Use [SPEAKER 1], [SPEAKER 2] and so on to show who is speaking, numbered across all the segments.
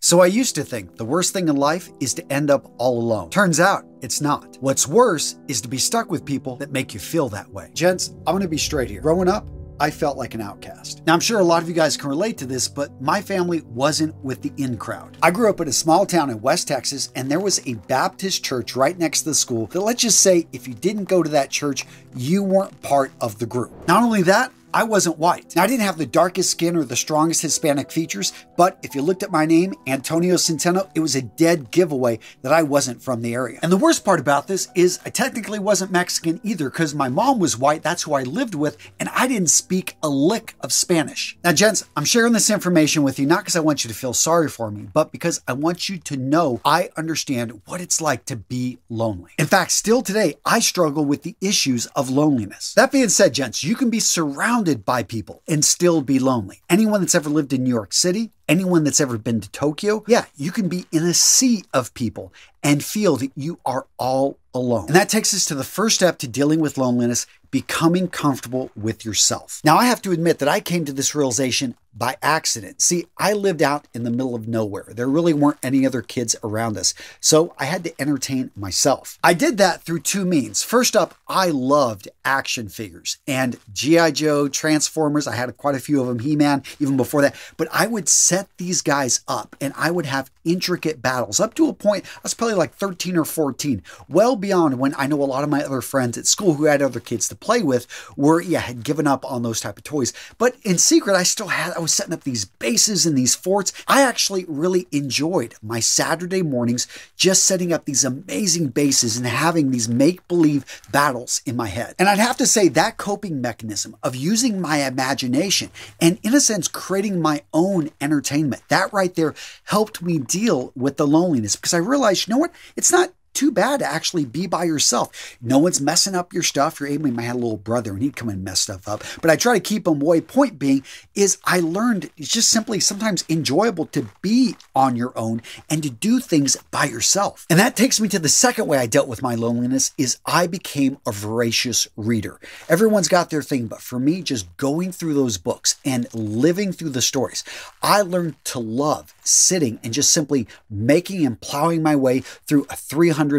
[SPEAKER 1] So I used to think the worst thing in life is to end up all alone. Turns out it's not. What's worse is to be stuck with people that make you feel that way. Gents, I'm gonna be straight here. Growing up, I felt like an outcast. Now, I'm sure a lot of you guys can relate to this, but my family wasn't with the in crowd. I grew up in a small town in West Texas, and there was a Baptist church right next to the school that, let's just say, if you didn't go to that church, you weren't part of the group. Not only that, I wasn't white. Now, I didn't have the darkest skin or the strongest Hispanic features, but if you looked at my name, Antonio Centeno, it was a dead giveaway that I wasn't from the area. And the worst part about this is I technically wasn't Mexican either, because my mom was white, that's who I lived with, and I didn't speak a lick of Spanish. Now, gents, I'm sharing this information with you not because I want you to feel sorry for me, but because I want you to know I understand what it's like to be lonely. In fact, still today, I struggle with the issues of loneliness. That being said, gents, you can be surrounded by people and still be lonely. Anyone that's ever lived in New York City, anyone that's ever been to Tokyo, yeah, you can be in a sea of people and feel that you are all alone. And that takes us to the first step to dealing with loneliness, becoming comfortable with yourself. Now, I have to admit that I came to this realization by accident. See, I lived out in the middle of nowhere. There really weren't any other kids around us, so I had to entertain myself. I did that through two means. First up, I loved action figures and G.I. Joe, Transformers. I had quite a few of them, He-Man, even before that. But I would set these guys up and I would have intricate battles up to a point, I was probably like 13 or 14, well beyond when I know a lot of my other friends at school who had other kids to play with had given up on those type of toys. But in secret, I was setting up these bases and these forts. I actually really enjoyed my Saturday mornings just setting up these amazing bases and having these make-believe battles in my head. And I'd have to say that coping mechanism of using my imagination and, in a sense, creating my own entertainment, that right there helped me deal with the loneliness, because I realized, you know what? It's not too bad to actually be by yourself. No one's messing up your stuff. You're able, I had a little brother and he'd come and mess stuff up, but I try to keep him away. Point being is I learned it's just simply sometimes enjoyable to be on your own and to do things by yourself. And that takes me to the second way I dealt with my loneliness is I became a voracious reader. Everyone's got their thing, but for me, just going through those books and living through the stories, I learned to love sitting and just simply making and plowing my way through a 500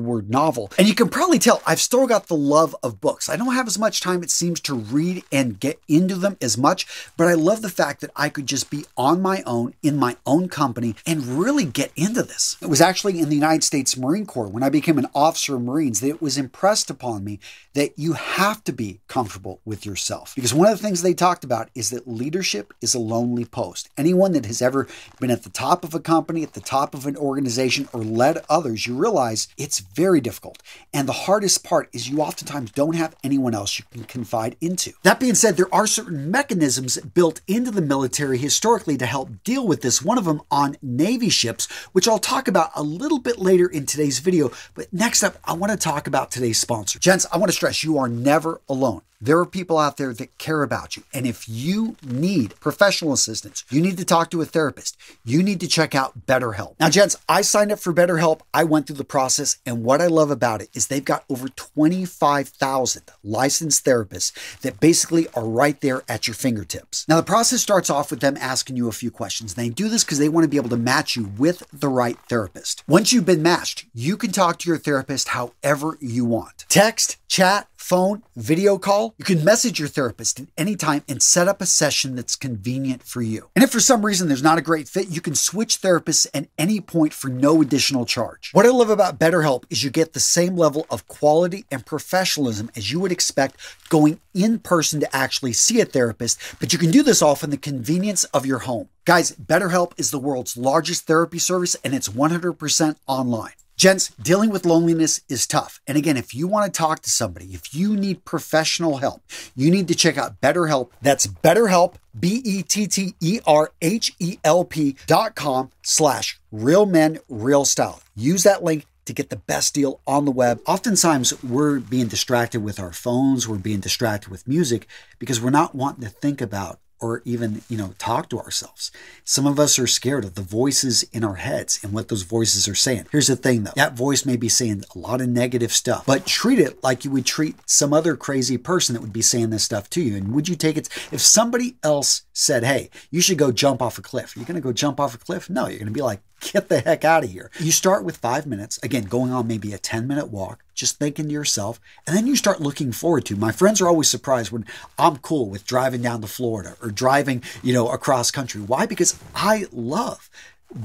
[SPEAKER 1] word novel. And you can probably tell I've still got the love of books. I don't have as much time, it seems, to read and get into them as much, but I love the fact that I could just be on my own in my own company and really get into this. It was actually in the United States Marine Corps when I became an officer of Marines that it was impressed upon me that you have to be comfortable with yourself. Because one of the things they talked about is that leadership is a lonely post. Anyone that has ever been at the top of a company, at the top of an organization, or led others, you realize it's very difficult. And the hardest part is you oftentimes don't have anyone else you can confide into. That being said, there are certain mechanisms built into the military historically to help deal with this. One of them on Navy ships, which I'll talk about a little bit later in today's video. But next up, I want to talk about today's sponsor. Gents, I want to stress you are never alone. There are people out there that care about you. And if you need professional assistance, you need to talk to a therapist, you need to check out BetterHelp. Now, gents, I signed up for BetterHelp. I went through the process. And what I love about it is they've got over 25,000 licensed therapists that basically are right there at your fingertips. Now, the process starts off with them asking you a few questions. They do this because they want to be able to match you with the right therapist. Once you've been matched, you can talk to your therapist however you want. Text, chat, phone, video call. You can message your therapist at any time and set up a session that's convenient for you. And if for some reason there's not a great fit, you can switch therapists at any point for no additional charge. What I love about BetterHelp is you get the same level of quality and professionalism as you would expect going in person to actually see a therapist, but you can do this all from the convenience of your home. Guys, BetterHelp is the world's largest therapy service and it's 100% online. Gents, dealing with loneliness is tough. And again, if you want to talk to somebody, if you need professional help, you need to check out BetterHelp. That's BetterHelp, BetterHelp.com/realmenrealstyle. Use that link to get the best deal on the web. Oftentimes, we're being distracted with our phones, we're being distracted with music because we're not wanting to think about or even, talk to ourselves. Some of us are scared of the voices in our heads and what those voices are saying. Here's the thing though, that voice may be saying a lot of negative stuff, but treat it like you would treat some other crazy person that would be saying this stuff to you. And would you take it, if somebody else said, hey, you should go jump off a cliff, are you going to go jump off a cliff? No, you're going to be like, get the heck out of here. You start with 5 minutes, again, going on maybe a 10-minute walk, just thinking to yourself, and then you start looking forward to. My friends are always surprised when I'm cool with driving down to Florida or driving, across country. Why? Because I love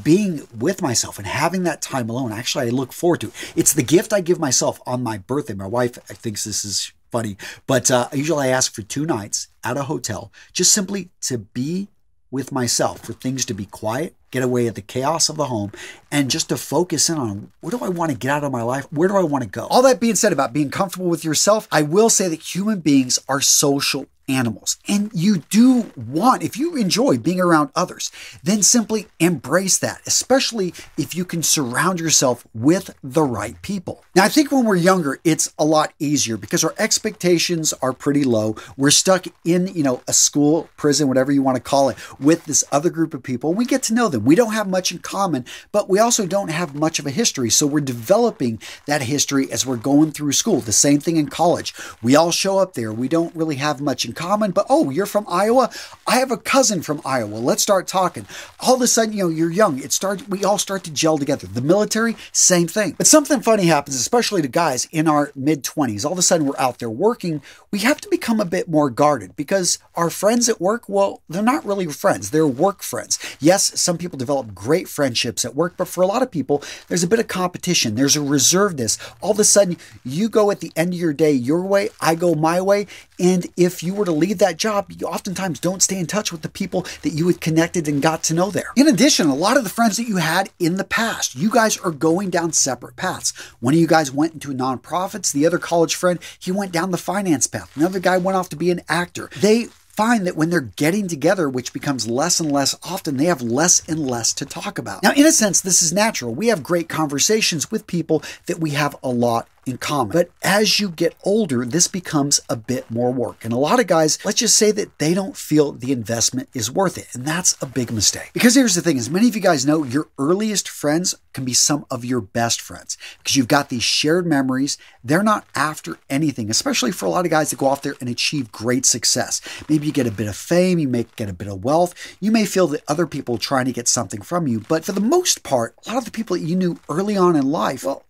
[SPEAKER 1] being with myself and having that time alone. Actually, I look forward to it. It's the gift I give myself on my birthday. My wife thinks this is funny, but usually I ask for 2 nights at a hotel, just simply to be with myself, for things to be quiet, get away at the chaos of the home, and just to focus in on what do I want to get out of my life? Where do I want to go? All that being said about being comfortable with yourself, I will say that human beings are social animals. And you do want, if you enjoy being around others, then simply embrace that, especially if you can surround yourself with the right people. Now, I think when we're younger, it's a lot easier because our expectations are pretty low. We're stuck in, a school, prison, whatever you want to call it, with this other group of people. We get to know them. We don't have much in common, but we also don't have much of a history. So we're developing that history as we're going through school. The same thing in college. We all show up there. We don't really have much in common, but oh, you're from Iowa? I have a cousin from Iowa. Let's start talking. All of a sudden, you're young. We all start to gel together. The military, same thing. But something funny happens, especially to guys in our mid-20s. All of a sudden, we're out there working. We have to become a bit more guarded because our friends at work, well, they're not really friends. They're work friends. Yes, some people develop great friendships at work, but for a lot of people, there's a bit of competition. There's a reservedness. All of a sudden, you go at the end of your day your way, I go my way. And if you were to leave that job, you oftentimes don't stay in touch with the people that you had connected and got to know there. In addition, a lot of the friends that you had in the past, you guys are going down separate paths. One of you guys went into nonprofits. The other college friend, he went down the finance path. Another guy went off to be an actor. They find that when they're getting together, which becomes less and less often, they have less and less to talk about. Now, in a sense, this is natural. We have great conversations with people that we have a lot in common. But as you get older, this becomes a bit more work. And a lot of guys, let's just say that they don't feel the investment is worth it. And that's a big mistake. Because here's the thing, as many of you guys know, your earliest friends can be some of your best friends because you've got these shared memories. They're not after anything, especially for a lot of guys that go off there and achieve great success. Maybe you get a bit of fame, you may get a bit of wealth. You may feel that other people are trying to get something from you. But for the most part, a lot of the people that you knew early on in life, well,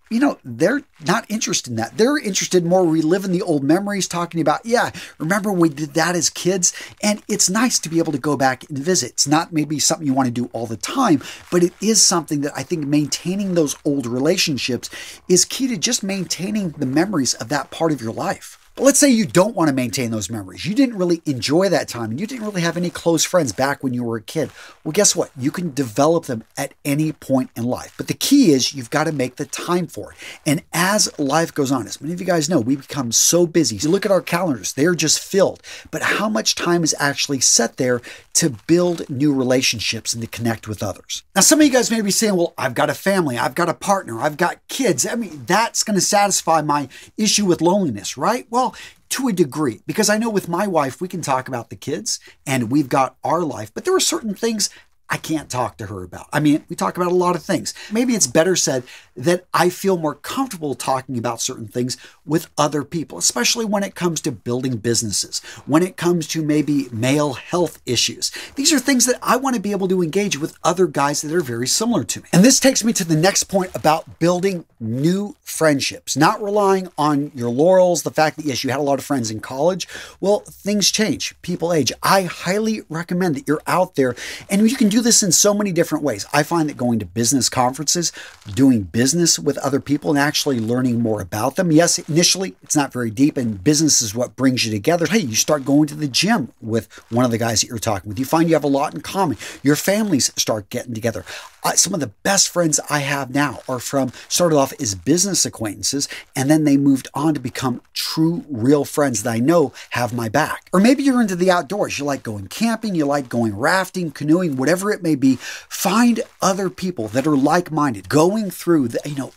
[SPEAKER 1] they're not interested in that. They're interested more reliving the old memories, talking about, yeah, remember we did that as kids? And it's nice to be able to go back and visit. It's not maybe something you want to do all the time, but it is something that I think maintaining those old relationships is key to just maintaining the memories of that part of your life. But let's say you don't want to maintain those memories. You didn't really enjoy that time and you didn't really have any close friends back when you were a kid. Well, guess what? You can develop them at any point in life. But the key is you've got to make the time for it. And as life goes on, as many of you guys know, we become so busy. You look at our calendars, they're just filled. But how much time is actually set there to build new relationships and to connect with others? Now, some of you guys may be saying, well, I've got a family, I've got a partner, I've got kids. I mean, that's going to satisfy my issue with loneliness, right? Well, to a degree, because I know with my wife, we can talk about the kids and we've got our life, but there are certain things I can't talk to her about. I mean, we talk about a lot of things. Maybe it's better said that I feel more comfortable talking about certain things with other people, especially when it comes to building businesses, when it comes to maybe male health issues. These are things that I want to be able to engage with other guys that are very similar to me. And this takes me to the next point about building new friendships, not relying on your laurels, the fact that, yes, you had a lot of friends in college. Well, things change. People age. I highly recommend that you're out there, and you can do this in so many different ways. I find that going to business conferences, doing business with other people and actually learning more about them. Yes, initially it's not very deep and business is what brings you together. Hey, you start going to the gym with one of the guys that you're talking with. You find you have a lot in common. Your families start getting together. Some of the best friends I have now are started off as business acquaintances, and then they moved on to become true, real friends that I know have my back. Or maybe you're into the outdoors. You like going camping, you like going rafting, canoeing, whatever it may be. Find other people that are like-minded. Going through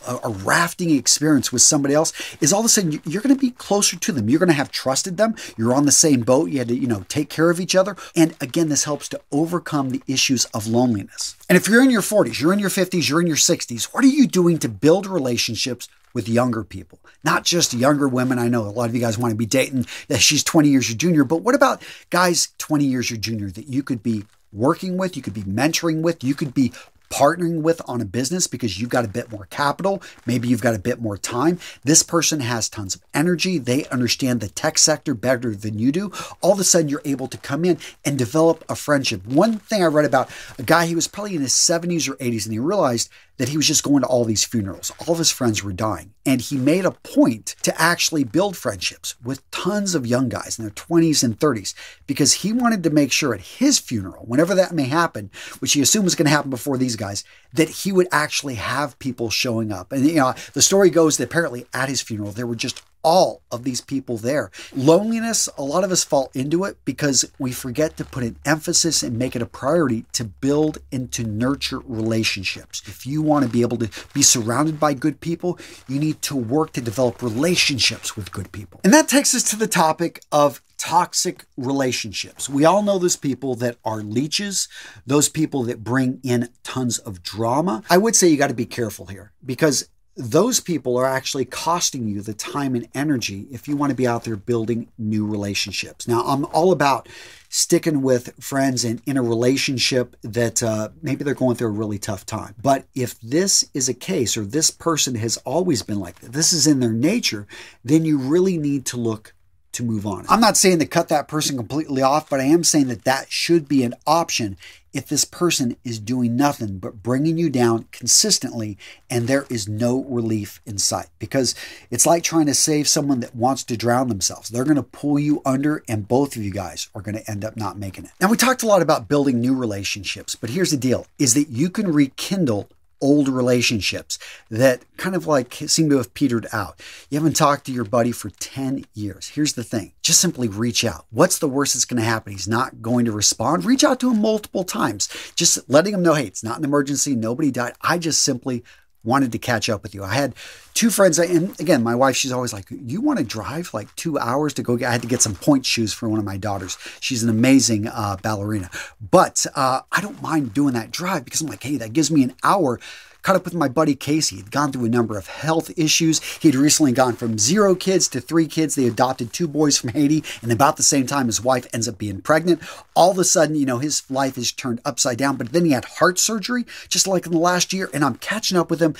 [SPEAKER 1] a rafting experience with somebody else is all of a sudden you're going to be closer to them. You're going to have trusted them. You're on the same boat. You had to, take care of each other. And again, this helps to overcome the issues of loneliness. And if you're in your 40s, you're in your 50s, you're in your 60s, what are you doing to build relationships with younger people? Not just younger women. I know a lot of you guys want to be dating that she's 20 years your junior, but what about guys 20 years your junior that you could be working with, you could be mentoring with, you could be partnering with on a business because you've got a bit more capital, maybe you've got a bit more time. This person has tons of energy. They understand the tech sector better than you do. All of a sudden, you're able to come in and develop a friendship. One thing I read about a guy, he was probably in his 70s or 80s, and he realized that he was just going to all these funerals. All of his friends were dying. And he made a point to actually build friendships with tons of young guys in their 20s and 30s because he wanted to make sure at his funeral, whenever that may happen, which he assumed was going to happen before these guys, that he would actually have people showing up. And the story goes that apparently at his funeral, there were just all of these people there. Loneliness, a lot of us fall into it because we forget to put an emphasis and make it a priority to build and to nurture relationships. If you want to be able to be surrounded by good people, you need to work to develop relationships with good people. And that takes us to the topic of toxic relationships. We all know those people that are leeches, those people that bring in tons of drama. I would say you got to be careful here because those people are actually costing you the time and energy if you want to be out there building new relationships. Now, I'm all about sticking with friends and in a relationship that maybe they're going through a really tough time. But if this is a case or this person has always been like this is in their nature, then you really need to look to move on. I'm not saying to cut that person completely off, but I am saying that that should be an option if this person is doing nothing but bringing you down consistently and there is no relief in sight. Because it's like trying to save someone that wants to drown themselves. They're going to pull you under and both of you guys are going to end up not making it. Now, we talked a lot about building new relationships, but here's the deal, is that you can rekindle old relationships that kind of like seem to have petered out. You haven't talked to your buddy for 10 years. Here's the thing. Just simply reach out. What's the worst that's going to happen? He's not going to respond. Reach out to him multiple times. Just letting him know, hey, it's not an emergency. Nobody died. I just simply wanted to catch up with you. I had two friends, and again, my wife, she's always like, you want to drive like 2 hours to go get, I had to get some point shoes for one of my daughters. She's an amazing ballerina, but I don't mind doing that drive because I'm like, hey, that gives me an hour. Caught up with my buddy Casey. He'd gone through a number of health issues. He'd recently gone from 0 kids to 3 kids. They adopted 2 boys from Haiti, and about the same time his wife ends up being pregnant. All of a sudden, his life is turned upside down, but then he had heart surgery just like in the last year, and I'm catching up with him.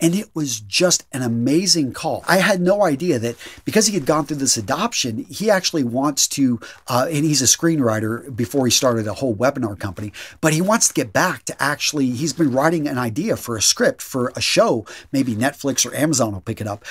[SPEAKER 1] And it was just an amazing call. I had no idea that because he had gone through this adoption, he actually wants to, and he's a screenwriter before he started a whole webinar company, but he wants to get back to actually, he's been writing an idea for a script for a show, maybe Netflix or Amazon will pick it up,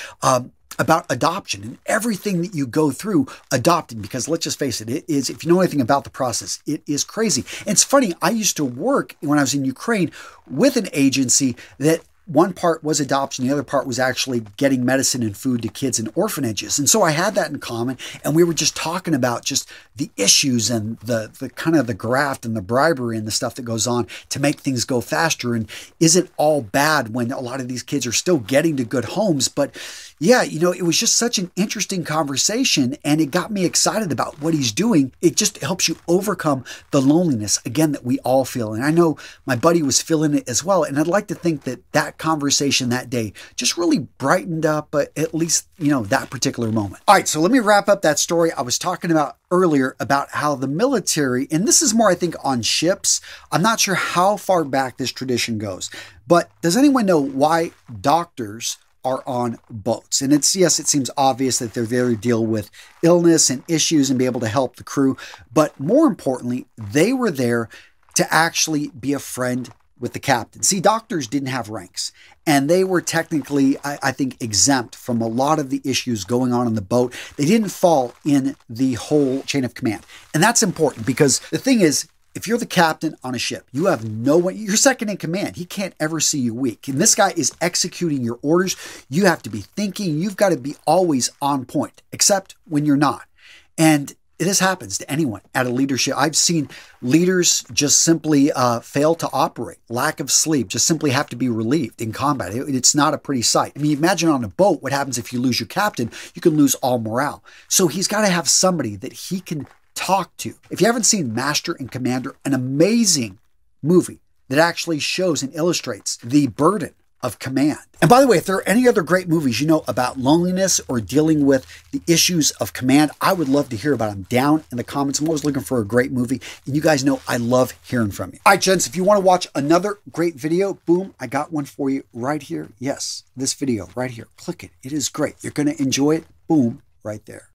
[SPEAKER 1] about adoption and everything that you go through adopting, because let's just face it, it is, if you know anything about the process, it is crazy. And it's funny, I used to work when I was in Ukraine with an agency that one part was adoption, the other part was actually getting medicine and food to kids in orphanages. And so I had that in common. And we were just talking about just the issues and the kind of the graft and the bribery and the stuff that goes on to make things go faster. And is it all bad when a lot of these kids are still getting to good homes? But yeah, it was just such an interesting conversation and it got me excited about what he's doing. It just helps you overcome the loneliness, again, that we all feel. And I know my buddy was feeling it as well. And I'd like to think that that conversation that day just really brightened up at least, that particular moment. All right, so let me wrap up that story I was talking about earlier about how the military, and this is more, I think, on ships. I'm not sure how far back this tradition goes, but does anyone know why doctors are on boats? And yes, it seems obvious that they're there to deal with illness and issues and be able to help the crew. But more importantly, they were there to actually be a friend with the captain. See, doctors didn't have ranks, and they were technically, I think, exempt from a lot of the issues going on the boat. They didn't fall in the whole chain of command. And that's important because the thing is, if you're the captain on a ship, you have no one, you're second in command. He can't ever see you weak. And this guy is executing your orders. You have to be thinking, you've got to be always on point, except when you're not. And this happens to anyone at a leadership. I've seen leaders just simply fail to operate, lack of sleep, just simply have to be relieved in combat. It's not a pretty sight. I mean, imagine on a boat, what happens if you lose your captain? You can lose all morale. So he's got to have somebody that he can talk to. If you haven't seen Master and Commander, an amazing movie that actually shows and illustrates the burden of command. And by the way, if there are any other great movies you know about loneliness or dealing with the issues of command, I would love to hear about them down in the comments. I'm always looking for a great movie, and you guys know I love hearing from you. All right, gents, if you want to watch another great video, boom, I got one for you right here. Yes, this video right here. Click it. It is great. You're going to enjoy it. Boom, right there.